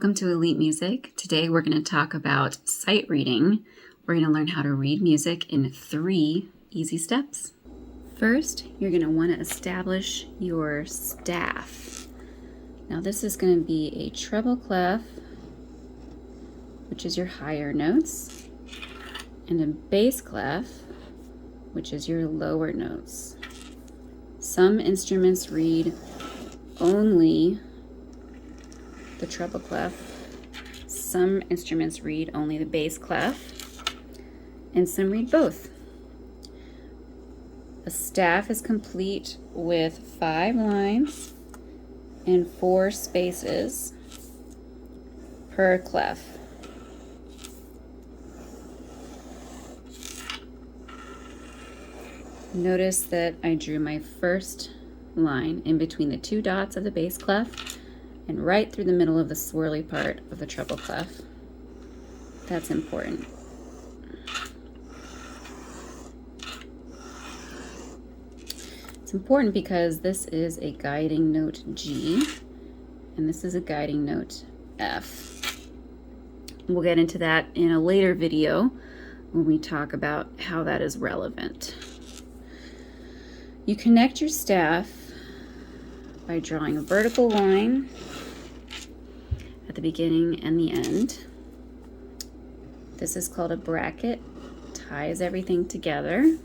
welcome to Elite Music. Today we're going to talk about sight reading. We're going to learn how to read music in 3 easy steps. First, you're going to want to establish your staff. Now this is going to be a treble clef, which is your higher notes, and a bass clef, which is your lower notes. Some instruments read only the treble clef. Some instruments read only the bass clef, and some read both. A staff is complete with 5 lines and 4 spaces per clef. Notice that I drew my first line in between the 2 dots of the bass clef and right through the middle of the swirly part of the treble clef. That's important. It's important because this is a guiding note G and this is a guiding note F. We'll get into that in a later video when we talk about how that is relevant. You connect your staff by drawing a vertical line at the beginning and the end. This is called a bracket, ties everything together.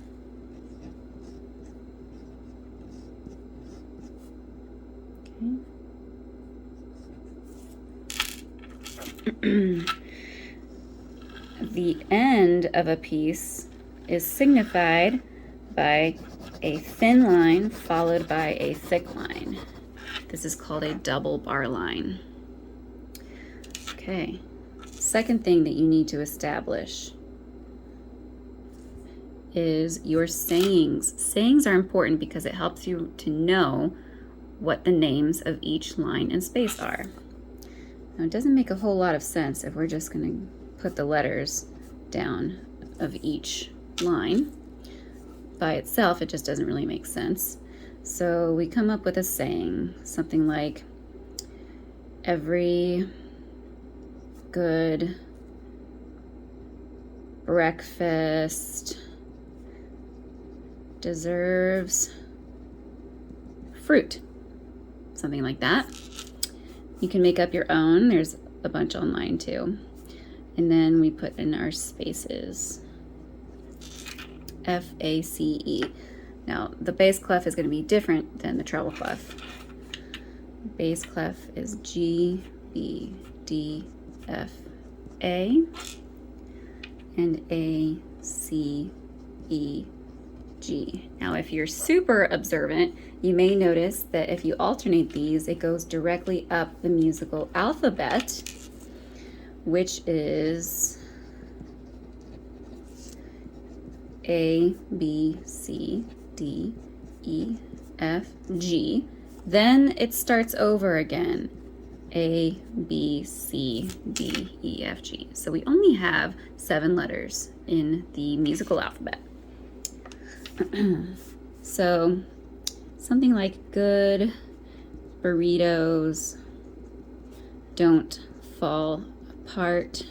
Okay. The end of a piece is signified by a thin line followed by a thick line. This is called a double bar line. Okay, second thing that you need to establish is your sayings. Sayings are important because it helps you to know what the names of each line and space are. Now, it doesn't make a whole lot of sense if we're just going to put the letters down of each line. By itself, it just doesn't really make sense. So we come up with a saying, something like, every good breakfast deserves fruit. Something like that. You can make up your own. There's a bunch online too. And then we put in our spaces. F-A-C-E. Now, the bass clef is going to be different than the treble clef. Bass clef is G, B, D, F, A, and A, C, E, G. Now, if you're super observant, you may notice that if you alternate these, it goes directly up the musical alphabet, which is A, B, C, D, E, F, G. Then it starts over again. A, B, C, D, E, F, G. So we only have 7 letters in the musical alphabet. So something like good burritos don't fall apart,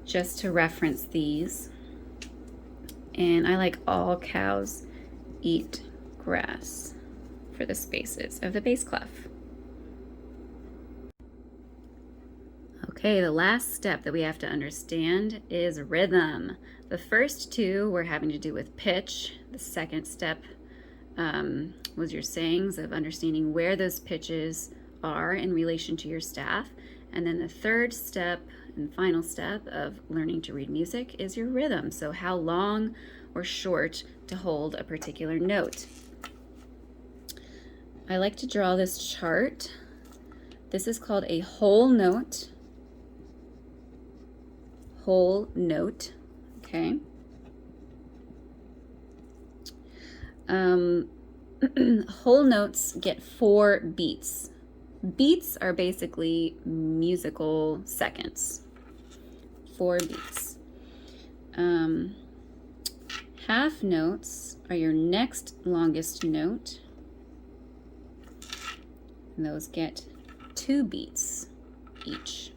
just to reference these. And I like all cows eat grass for the spaces of the bass clef. Okay, the last step that we have to understand is rhythm. The first 2 were having to do with pitch. The second step was your sayings of understanding where those pitches are in relation to your staff. And then the third step and final step of learning to read music is your rhythm. So how long or short to hold a particular note. I like to draw this chart. This is called a whole note. Whole note, okay. Whole notes get 4 beats. Beats are basically musical seconds. 4 beats. Half notes are your next longest note, and those get 2 beats. each.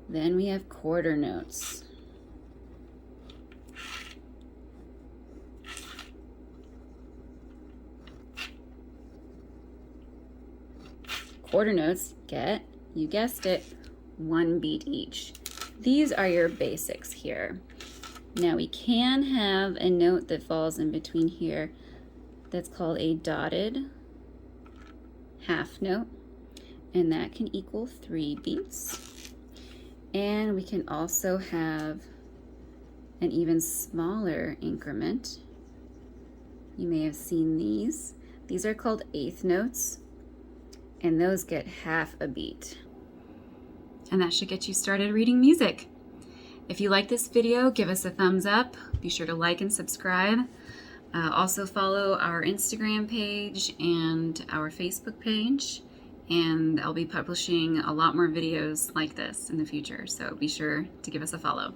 Then we have quarter notes. Quarter notes get, you guessed it, 1 beat each. These are your basics here. Now we can have a note that falls in between here that's called a dotted half note, and that can equal 3 beats. And we can also have an even smaller increment. You may have seen these. These are called eighth notes, and those get half a beat. And that should get you started reading music. If you like this video, give us a thumbs up. Be sure to like and subscribe. Also follow our Instagram page and our Facebook page. And I'll be publishing a lot more videos like this in the future, so be sure to give us a follow.